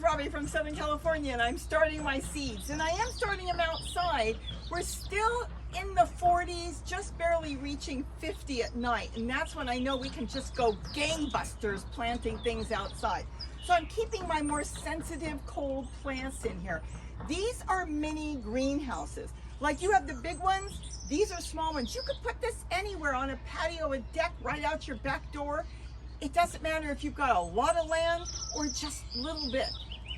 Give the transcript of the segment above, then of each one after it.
Robbie from Southern California, and I'm starting my seeds. And I am starting them outside. We're still in the 40s, just barely reaching 50 at night. And that's when I know we can just go gangbusters planting things outside. So I'm keeping my more sensitive cold plants in here. These are mini greenhouses. Like you have the big ones, these are small ones. You could put this anywhere on a patio, a deck, right out your back door. It doesn't matter if you've got a lot of land or just a little bit.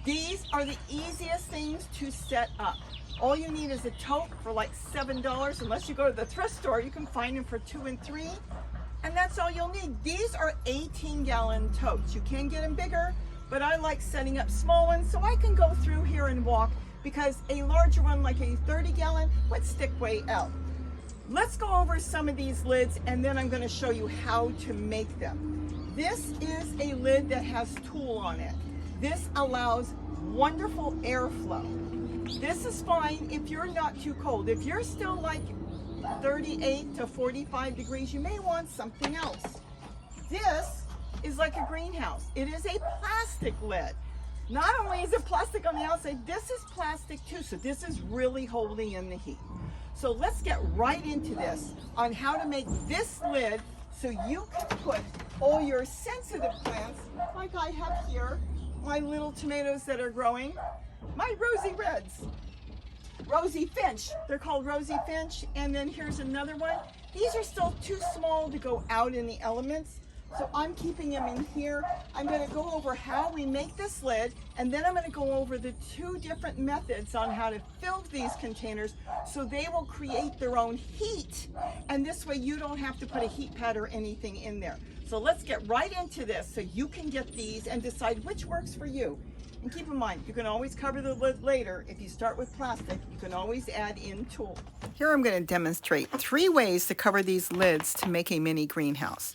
These are the easiest things to set up. All you need is a tote for like $7. Unless you go to the thrift store, you can find them for $2 and $3. And that's all you'll need. These are 18-gallon totes. You can get them bigger, but I like setting up small ones so I can go through here and walk, because a larger one like a 30-gallon would stick way out. Let's go over some of these lids and then I'm going to show you how to make them. This is a lid that has tulle on it. This allows wonderful airflow. This is fine if you're not too cold. If you're still like 38 to 45 degrees, you may want something else. This is like a greenhouse. It is a plastic lid. Not only is it plastic on the outside, this is plastic too. So this is really holding in the heat. So let's get right into this on how to make this lid so you can put all your sensitive plants, like I have here, my little tomatoes that are growing, my rosy reds, Rosy Finch. They're called Rosy Finch. And then here's another one. These are still too small to go out in the elements, so I'm keeping them in here. I'm going to go over how we make this lid, and then I'm going to go over the two different methods on how to fill these containers so they will create their own heat, and this way you don't have to put a heat pad or anything in there. So let's get right into this so you can get these and decide which works for you. And keep in mind, you can always cover the lid later. If you start with plastic, you can always add in tulle. Here I'm going to demonstrate 3 ways to cover these lids to make a mini greenhouse.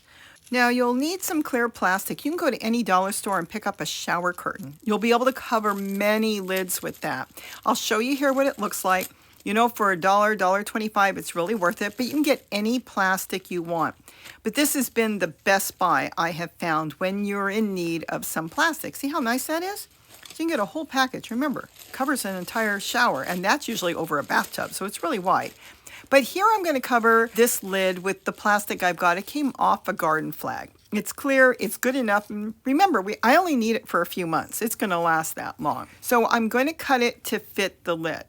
Now you'll need some clear plastic. You can go to any dollar store and pick up a shower curtain. You'll be able to cover many lids with that. I'll show you here what it looks like. You know, for $1, $1.25, it's really worth it, but you can get any plastic you want. But this has been the best buy I have found when you're in need of some plastic. See how nice that is? So you can get a whole package. Remember, it covers an entire shower, and that's usually over a bathtub, so it's really wide. But here I'm going to cover this lid with the plastic I've got. It came off a garden flag. It's clear, it's good enough. And remember, I only need it for a few months. It's going to last that long. So I'm going to cut it to fit the lid.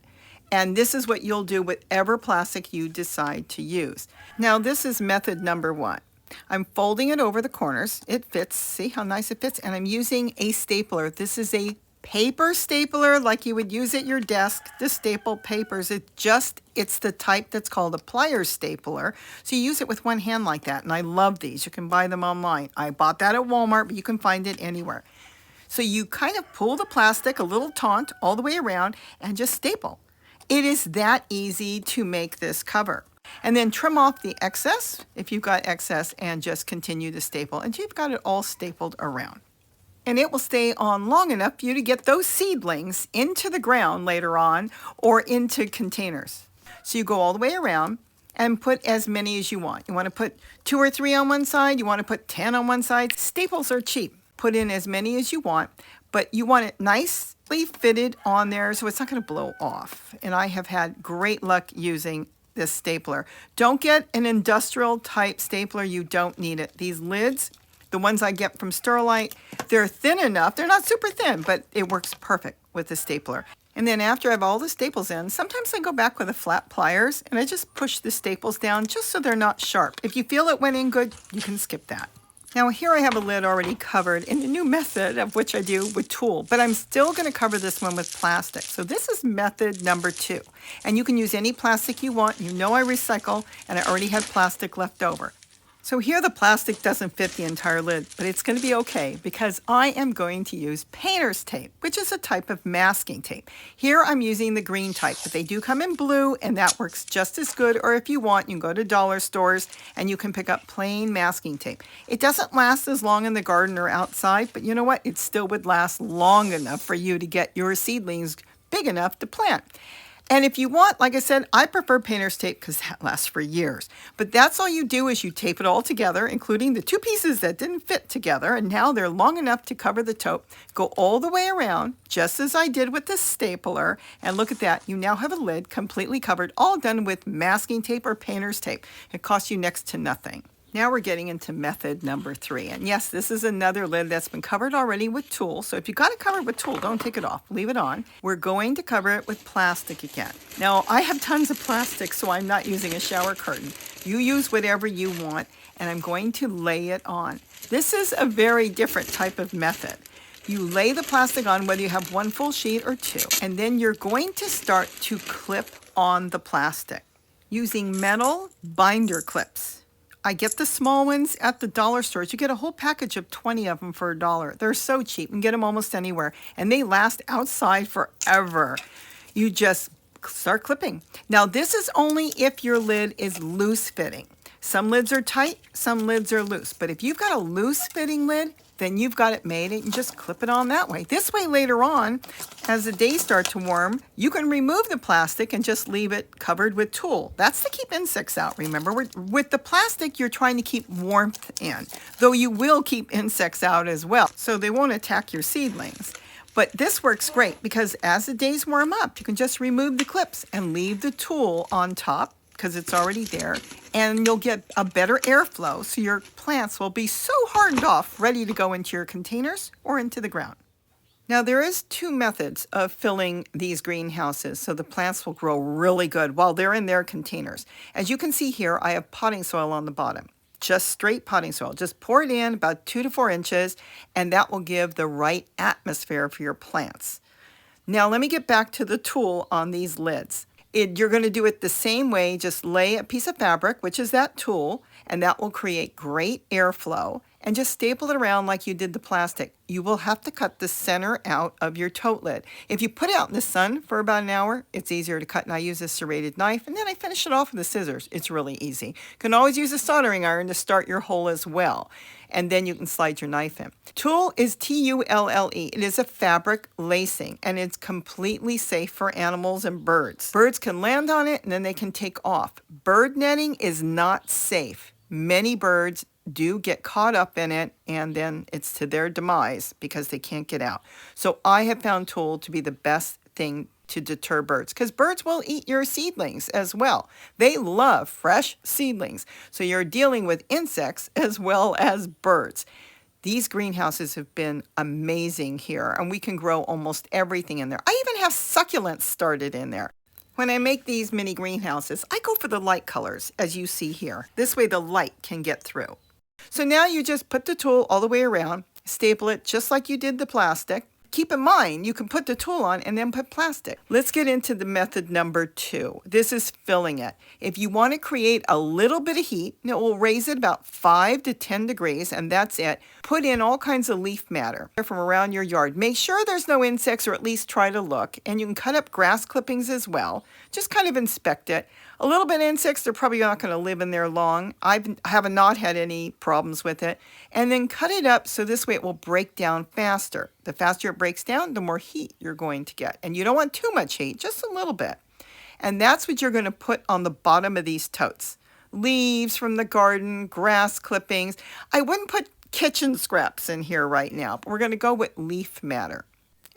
And this is what you'll do with whatever plastic you decide to use. Now this is method number 1. I'm folding it over the corners. It fits. See how nice it fits? And I'm using a stapler. This is a paper stapler like you would use at your desk to staple papers. It's the type that's called a pliers stapler. So you use it with one hand like that. And I love these. You can buy them online. I bought that at Walmart, but you can find it anywhere. So you kind of pull the plastic, a little taunt, all the way around and just staple. It is that easy to make this cover. And then trim off the excess, if you've got excess, and just continue to staple until you've got it all stapled around. And it will stay on long enough for you to get those seedlings into the ground later on or into containers. So you go all the way around and put as many as you want. You want to put 2 or 3 on one side. You want to put 10 on one side. Staples are cheap. Put in as many as you want, but you want it nicely fitted on there so it's not going to blow off. And I have had great luck using this stapler. Don't get an industrial type stapler. You don't need it. These lids, the ones I get from Sterlite, they're thin enough. They're not super thin, but it works perfect with the stapler. And then after I have all the staples in, sometimes I go back with a flat pliers and I just push the staples down just so they're not sharp. If you feel it went in good, you can skip that. Now here I have a lid already covered in a new method of which I do with tulle, but I'm still going to cover this one with plastic. So this is method number 2. And you can use any plastic you want. You know I recycle, and I already had plastic left over. So here the plastic doesn't fit the entire lid, but it's going to be okay because I am going to use painter's tape, which is a type of masking tape. Here I'm using the green type, but they do come in blue and that works just as good. Or if you want, you can go to dollar stores and you can pick up plain masking tape. It doesn't last as long in the garden or outside, but you know what? It still would last long enough for you to get your seedlings big enough to plant. And if you want, like I said, I prefer painter's tape because that lasts for years. But that's all you do is you tape it all together, including the two pieces that didn't fit together. And now they're long enough to cover the taupe. Go all the way around, just as I did with the stapler. And look at that. You now have a lid completely covered, all done with masking tape or painter's tape. It costs you next to nothing. Now we're getting into method number 3. And yes, this is another lid that's been covered already with tulle. So if you got it covered with tulle, don't take it off. Leave it on. We're going to cover it with plastic again. Now, I have tons of plastic, so I'm not using a shower curtain. You use whatever you want, and I'm going to lay it on. This is a very different type of method. You lay the plastic on whether you have one full sheet or two, and then you're going to start to clip on the plastic using metal binder clips. I get the small ones at the dollar stores. You get a whole package of 20 of them for $1. They're so cheap. You can get them almost anywhere. And they last outside forever. You just start clipping. Now, this is only if your lid is loose fitting. Some lids are tight, some lids are loose. But if you've got a loose fitting lid, then you've got it made and you just clip it on that way. This way later on, as the days start to warm, you can remove the plastic and just leave it covered with tulle. That's to keep insects out, remember. With the plastic, you're trying to keep warmth in, though you will keep insects out as well, so they won't attack your seedlings. But this works great because as the days warm up, you can just remove the clips and leave the tulle on top because it's already there, and you'll get a better airflow, so your plants will be so hardened off, ready to go into your containers or into the ground. Now, there is 2 methods of filling these greenhouses, so the plants will grow really good while they're in their containers. As you can see here, I have potting soil on the bottom, just straight potting soil. Just pour it in about 2 to 4 inches, and that will give the right atmosphere for your plants. Now, let me get back to the tulle on these lids. You're going to do it the same way. Just lay a piece of fabric, which is that tulle, and that will create great airflow, and just staple it around like you did the plastic. You will have to cut the center out of your tote lid. If you put it out in the sun for about an hour, it's easier to cut, and I use a serrated knife, and then I finish it off with the scissors. It's really easy. You can always use a soldering iron to start your hole as well, and then you can slide your knife in. Tulle is T-U-L-L-E. It is a fabric lacing, and it's completely safe for animals and birds. Birds can land on it, and then they can take off. Bird netting is not safe. Many birds do get caught up in it, and then it's to their demise because they can't get out. So I have found tulle to be the best thing to deter birds, because birds will eat your seedlings as well. They love fresh seedlings. So you're dealing with insects as well as birds. These greenhouses have been amazing here, and we can grow almost everything in there. I even have succulents started in there. When I make these mini greenhouses, I go for the light colors, as you see here. This way the light can get through. So now you just put the tulle all the way around, staple it just like you did the plastic. Keep in mind, you can put the tulle on and then put plastic. Let's get into the method number 2. This is filling it. If you want to create a little bit of heat, it will raise it about 5 to 10 degrees, and that's it. Put in all kinds of leaf matter from around your yard. Make sure there's no insects, or at least try to look. And you can cut up grass clippings as well. Just kind of inspect it. A little bit of insects, they're probably not going to live in there long. I have not had any problems with it. And then cut it up so this way it will break down faster. The faster it breaks down, the more heat you're going to get. And you don't want too much heat, just a little bit. And that's what you're going to put on the bottom of these totes. Leaves from the garden, grass clippings. I wouldn't put kitchen scraps in here right now, but we're going to go with leaf matter.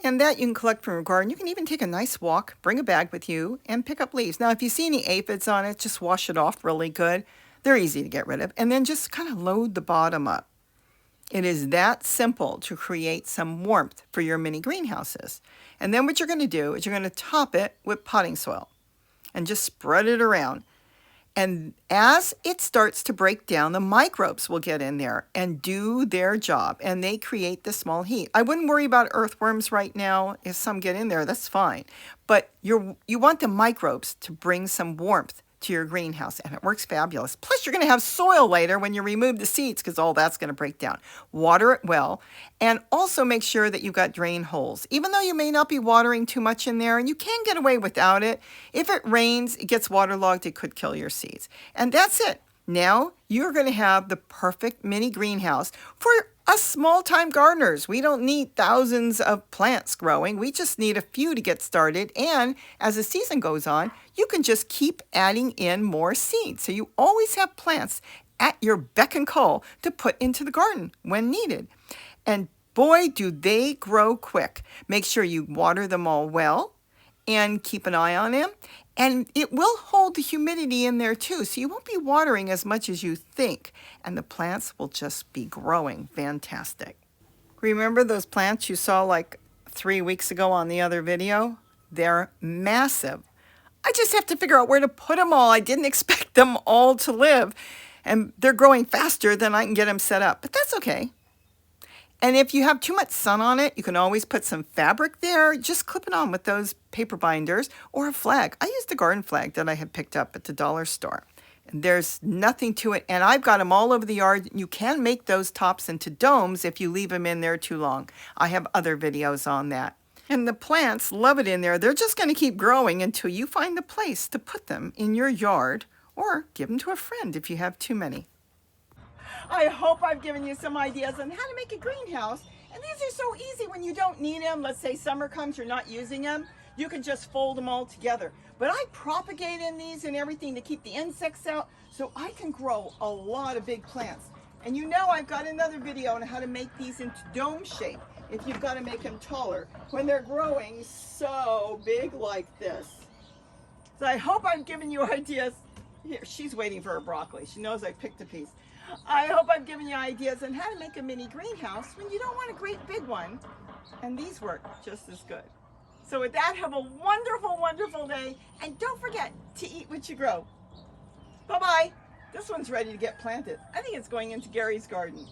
And that you can collect from your garden. You can even take a nice walk, bring a bag with you, and pick up leaves. Now, if you see any aphids on it, just wash it off really good. They're easy to get rid of. And then just kind of load the bottom up. It is that simple to create some warmth for your mini greenhouses. And then what you're going to do is you're going to top it with potting soil and just spread it around. And as it starts to break down, the microbes will get in there and do their job, and they create the small heat. I wouldn't worry about earthworms right now. If some get in there, that's fine. But you want the microbes to bring some warmth to your greenhouse, and it works fabulous. Plus, you're going to have soil later when you remove the seeds, because all that's going to break down. Water it well, and also make sure that you've got drain holes. Even though you may not be watering too much in there, and you can get away without it, if it rains, it gets waterlogged, it could kill your seeds. And that's it. Now, you're going to have the perfect mini greenhouse for Us small-time gardeners, we don't need thousands of plants growing. We just need a few to get started. And as the season goes on, you can just keep adding in more seeds. So you always have plants at your beck and call to put into the garden when needed. And boy, do they grow quick. Make sure you water them all well and keep an eye on them. And it will hold the humidity in there too, so you won't be watering as much as you think. And the plants will just be growing fantastic. Remember those plants you saw like 3 weeks ago on the other video? They're massive. I just have to figure out where to put them all. I didn't expect them all to live. And they're growing faster than I can get them set up, but that's okay. And if you have too much sun on it, you can always put some fabric there. Just clip it on with those paper binders or a flag. I used a garden flag that I had picked up at the dollar store. And there's nothing to it. And I've got them all over the yard. You can make those tops into domes if you leave them in there too long. I have other videos on that. And the plants love it in there. They're just going to keep growing until you find a place to put them in your yard or give them to a friend if you have too many. I hope I've given you some ideas on how to make a greenhouse. And these are so easy when you don't need them. Let's say summer comes, you're not using them. You can just fold them all together. But I propagate in these and everything to keep the insects out so I can grow a lot of big plants. And you know I've got another video on how to make these into dome shape if you've got to make them taller when they're growing so big like this. So I hope I've given you ideas. Here, she's waiting for her broccoli. She knows I picked a piece. I hope I've given you ideas on how to make a mini greenhouse when you don't want a great big one. And these work just as good. So with that, have a wonderful, wonderful day. And don't forget to eat what you grow. Bye-bye. This one's ready to get planted. I think it's going into Gary's garden.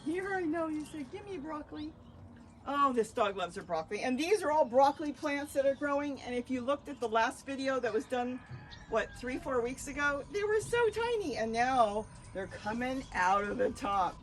Here I know you said, give me broccoli. Oh, this dog loves her broccoli. And these are all broccoli plants that are growing. And if you looked at the last video that was done, what, 3-4 weeks ago, they were so tiny. And now they're coming out of the top.